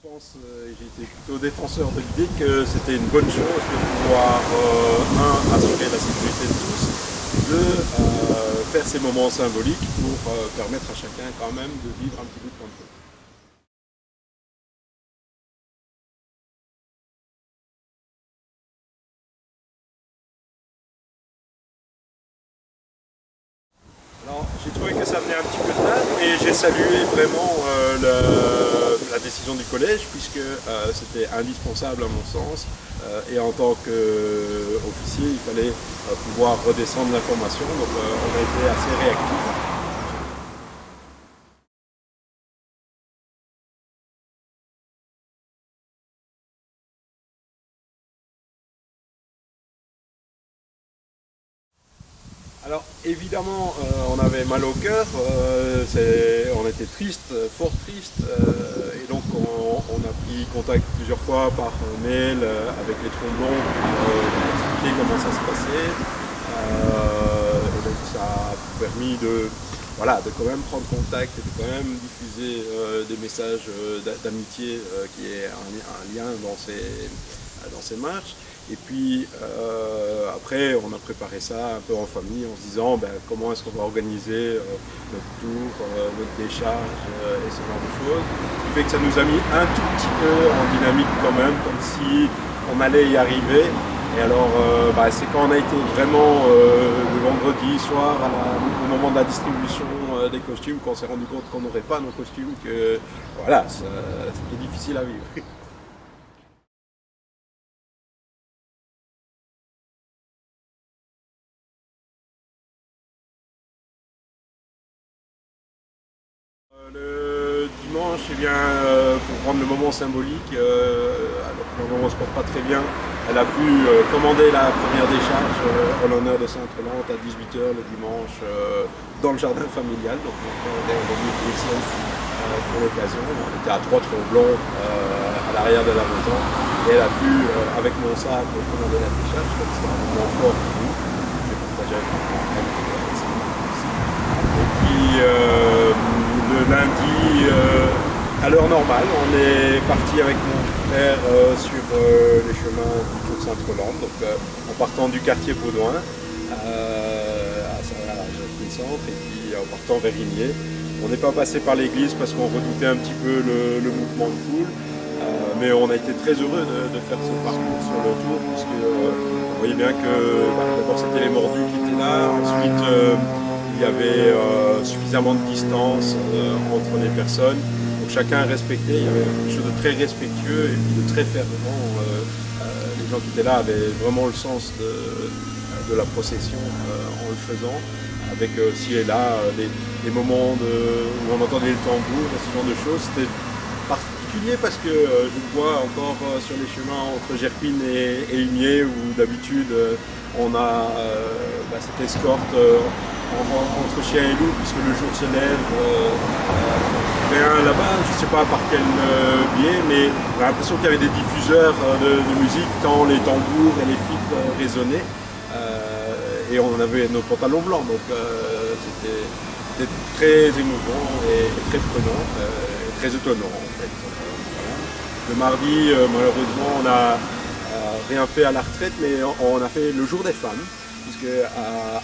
J'ai été plutôt défenseur de l'idée que c'était une bonne chose de pouvoir, assurer la sécurité de tous, faire ces moments symboliques pour permettre à chacun quand même de vivre un petit bout de Pentecôte. Alors, j'ai trouvé que ça venait un petit peu tard, mais j'ai salué vraiment la décision du collège, puisque c'était indispensable à mon sens. Et en tant qu'officier, il fallait pouvoir redescendre l'information. Donc, on a été assez réactifs. Alors évidemment, on avait mal au cœur, on était triste, fort triste, et donc on a pris contact plusieurs fois par mail avec les tromblons pour expliquer comment ça se passait. Et donc ça a permis voilà, de quand même prendre contact et de quand même diffuser des messages d'amitié qui est un lien dans ces marches. Et puis après, on a préparé ça un peu en famille en se disant comment est-ce qu'on va organiser notre tour, notre décharge et ce genre de choses. Ce qui fait que ça nous a mis un tout petit peu en dynamique quand même, comme si on allait y arriver. Et alors, c'est quand on a été vraiment le vendredi soir, au moment de la distribution des costumes, qu'on s'est rendu compte qu'on n'aurait pas nos costumes, que voilà, c'était difficile à vivre. Le dimanche, pour prendre le moment symbolique, alors que maman ne se porte pas très bien, elle a pu commander la première décharge en l'honneur de Sainte-Rolande à 18 h le dimanche dans le jardin familial. Donc mon frère est venu Bruxelles pour l'occasion. On était à trois tromblons à l'arrière de la maison et elle a pu, avec mon sac, commander la décharge. Donc c'était un moment fort pour nous. J'ai partagé avec mon frère. Et puis le lundi, à l'heure normale, on est parti avec mon frère sur les chemins du Tour de Sainte-Rolande, donc en partant du quartier Baudouin à Jacqueline Centre et puis en partant vers Igné. On n'est pas passé par l'église parce qu'on redoutait un petit peu le mouvement de foule, mais on a été très heureux de faire ce parcours sur le tour, puisque on voyait bien que d'abord c'était les mordus qui étaient là, ensuite il y avait suffisamment de distance entre les personnes, donc chacun respectait, il y avait quelque chose de très respectueux et puis de très fervent. Les gens qui étaient là avaient vraiment le sens de la procession en le faisant, avec ci et là des moments où on entendait le tambour et ce genre de choses. C'était particulier parce que je le vois encore sur les chemins entre Gerpine et Igné, où d'habitude on a cette escorte entre chien et loup, puisque le jour se lève. Là-bas, je ne sais pas par quel biais, mais j'ai l'impression qu'il y avait des diffuseurs de musique quand les tambours et les fifs résonnaient. Et on avait nos pantalons blancs, donc c'était très émouvant et très prenant, et très étonnant en fait. Voilà. Le mardi, malheureusement, on n'a rien fait à la retraite, mais on a fait le jour des femmes, puisque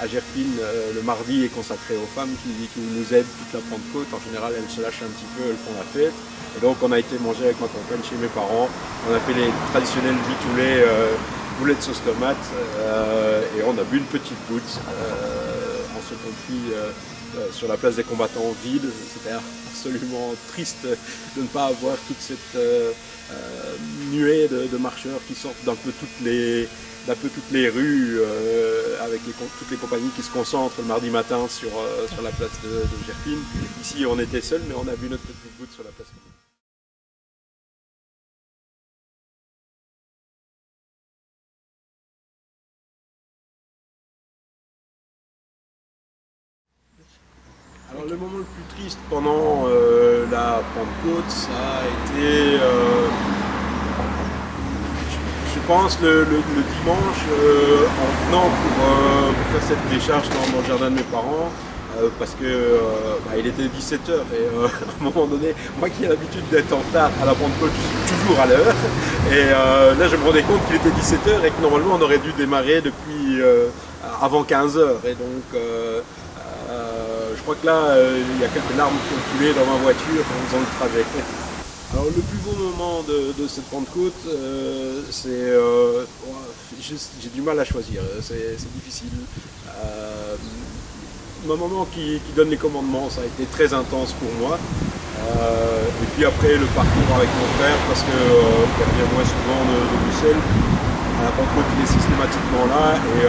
à Gerpine, le mardi est consacré aux femmes qui nous aident toute la Pentecôte. En général, elles se lâchent un petit peu, elles font la fête. Et donc, on a été manger avec ma compagne chez mes parents. On a fait les traditionnels vitoulets, boulettes de sauce tomate, et on a bu une petite goutte, en se compris sur la place des combattants vide. C'était absolument triste de ne pas avoir toute cette nuée de marcheurs qui sortent d'un peu toutes les rues, avec toutes les compagnies qui se concentrent le mardi matin sur la place de Gerpine. Ici, on était seuls, mais on a bu notre petite goutte sur la place. Alors le moment le plus triste pendant la Pentecôte, ça a été, je pense, le dimanche, en venant pour faire cette décharge dans le jardin de mes parents. parce que il était 17h et à un moment donné, moi qui ai l'habitude d'être en retard à la Pentecôte, je suis toujours à l'heure. Et là, je me rendais compte qu'il était 17h et que normalement on aurait dû démarrer depuis avant 15h. Et donc, je crois que là, il y a quelques larmes qui ont coulé dans ma voiture en faisant le trajet. Alors le plus beau moment de cette Pentecôte, c'est... j'ai du mal à choisir, c'est difficile. Un moment qui donne les commandements, ça a été très intense pour moi. Et puis après le parcours avec mon frère, parce que il revient moins souvent de Bruxelles, à la Pentecôte il est systématiquement là, et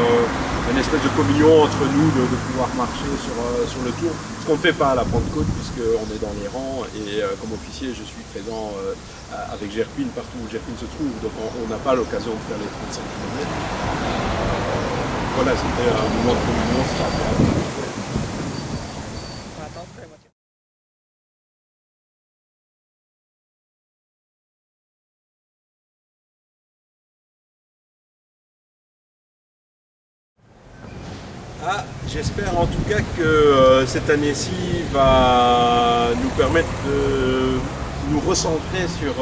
une espèce de communion entre nous de pouvoir marcher sur le tour. Ce qu'on ne fait pas à la Pentecôte, puisqu'on est dans les rangs, et comme officier je suis présent avec Gerpine partout où Gerpine se trouve, donc on n'a pas l'occasion de faire les 35 km. Voilà, c'était un moment de communion, c'était agréable. Ah, j'espère en tout cas que cette année-ci va nous permettre de nous recentrer sur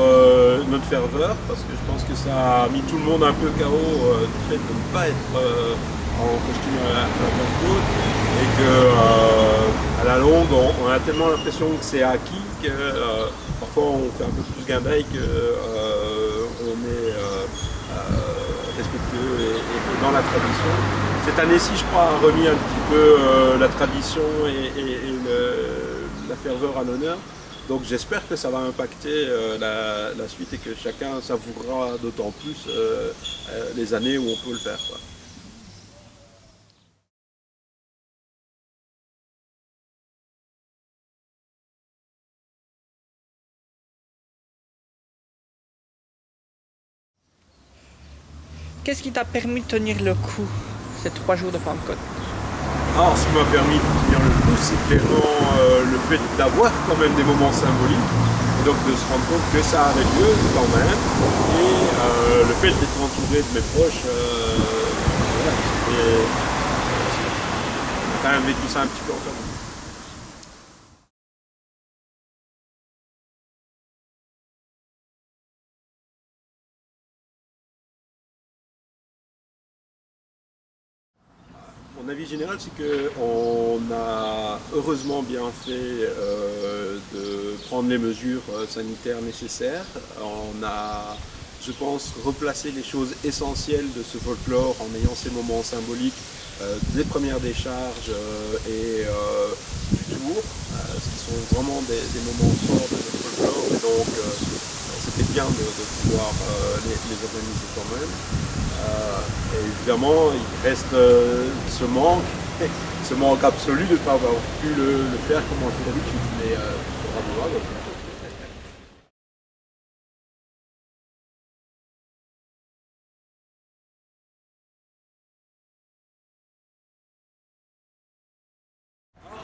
notre ferveur, parce que je pense que ça a mis tout le monde un peu KO du fait de ne pas être en costume à la Pentecôte, et que à la longue on a tellement l'impression que c'est acquis que parfois on fait un peu plus gain d'œil que on est respectueux et dans la tradition. Cette année-ci, je crois, a remis un petit peu la tradition et la ferveur à l'honneur. Donc j'espère que ça va impacter la suite et que chacun savourera d'autant plus les années où on peut le faire, quoi. Qu'est-ce qui t'a permis de tenir le coup ces 3 jours de Pentecôte? Alors, ce qui m'a permis de tenir le coup, c'est clairement le fait d'avoir quand même des moments symboliques, et donc de se rendre compte que ça avait lieu quand même, et le fait d'être entouré de mes proches, voilà, on a quand même vécu ça un petit peu en famille. Mon avis général, c'est qu'on a heureusement bien fait de prendre les mesures sanitaires nécessaires. On a, je pense, replacé les choses essentielles de ce folklore en ayant ces moments symboliques des premières décharges et du tour, ce qui sont vraiment des moments forts de notre folklore. Et donc, c'était bien de pouvoir les organiser quand même. Et évidemment, il reste ce manque absolu de ne pas avoir pu le faire comme on le fait d'habitude. Mais il faudra voir.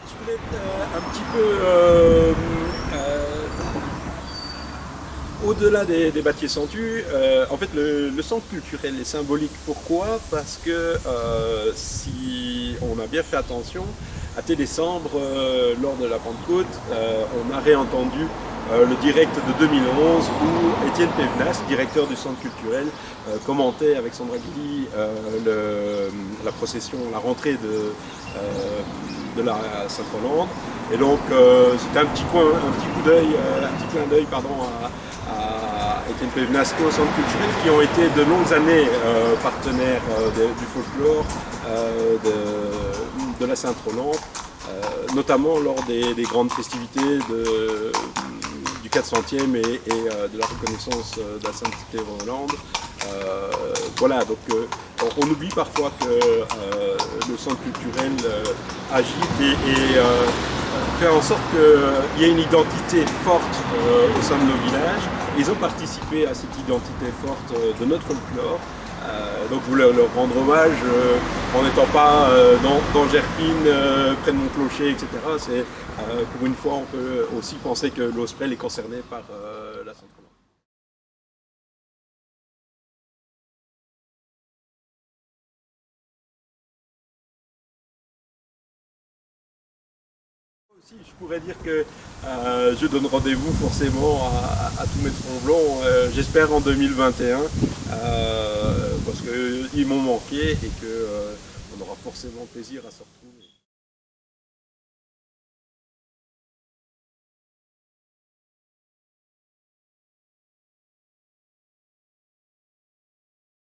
Je voulais être un petit peu au-delà des bâtiers sentus. En fait, le centre culturel est symbolique. Pourquoi? Parce que si on a bien fait attention, à Télécembre, lors de la Pentecôte, on a réentendu le direct de 2011 où Étienne Pévenas, directeur du centre culturel, commentait avec Sandra Guilly la procession, la rentrée de la Sainte-Rolande. Et donc c'était un petit coup d'œil, un petit clin d'œil pardon, à Étienne Pévenas et au centre culturel qui ont été de longues années partenaires du folklore de la Sainte-Rolande, notamment lors des grandes festivités du 400e et de la reconnaissance de la Sainte-Cité Hollande. Voilà, donc on oublie parfois que le centre culturel agite et fait en sorte qu'il y ait une identité forte au sein de nos villages. Ils ont participé à cette identité forte de notre folklore. Donc je voulais leur rendre hommage en n'étant pas dans Gerpine, près de mon clocher, etc. C'est, pour une fois, on peut aussi penser que l'Osprel est concerné par la centrale. Aussi, je pourrais dire que je donne rendez-vous forcément à tous mes tromblons, j'espère en 2021, parce qu'ils m'ont manqué et qu'on aura forcément plaisir à se retrouver.